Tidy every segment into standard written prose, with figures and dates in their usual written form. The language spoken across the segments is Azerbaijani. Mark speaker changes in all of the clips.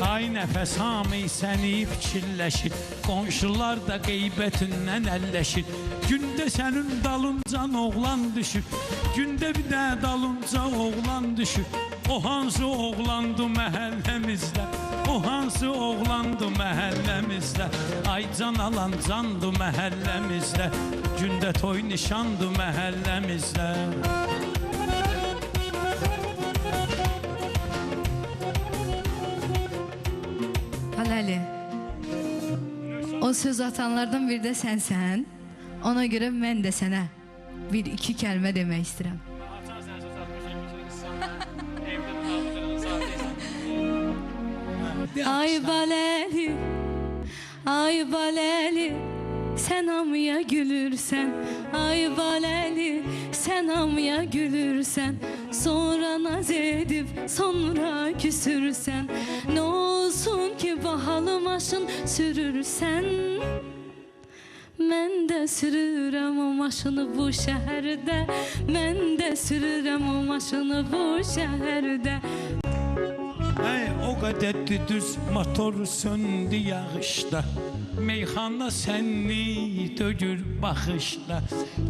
Speaker 1: Ay nəfəs hamı səni fikirləşir, qonşular da qeybətindən əlləşir. Gündə sənin dalıncan oğlan düşür, gündə bir də dalınca oğlan düşür. O hansı oğlandı məhəlləmizdə, o hansı oğlandı məhəlləmizdə. Ay can alan candı məhəlləmizdə, gündə toy nişandı məhəlləmizdə.
Speaker 2: Hələli, o söz atanlardan biri də sənsən. Ona görə mən də sənə bir-iki kəlmə demək istəyirəm. Ay baləli, ay baləli, sən hamıya gülürsən. Ay baləli, sən hamıya gülürsən. Sonra naz edib, sonra küsürsən. Nə olsun ki bahalı maşın sürürsən. Mən də sürürəm o maşını bu şəhərdə. Mən də sürürəm o maşını bu şəhərdə.
Speaker 1: O qədər düz motor söndü yağışda, meyxana sənni dögür baxışda.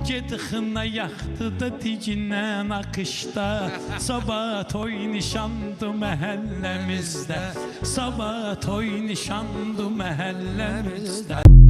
Speaker 1: Gedixına yaxdı da diginən akışda. Sabah toy nişandı məhəlləmizdə, sabah toy nişandı məhəlləmizdə.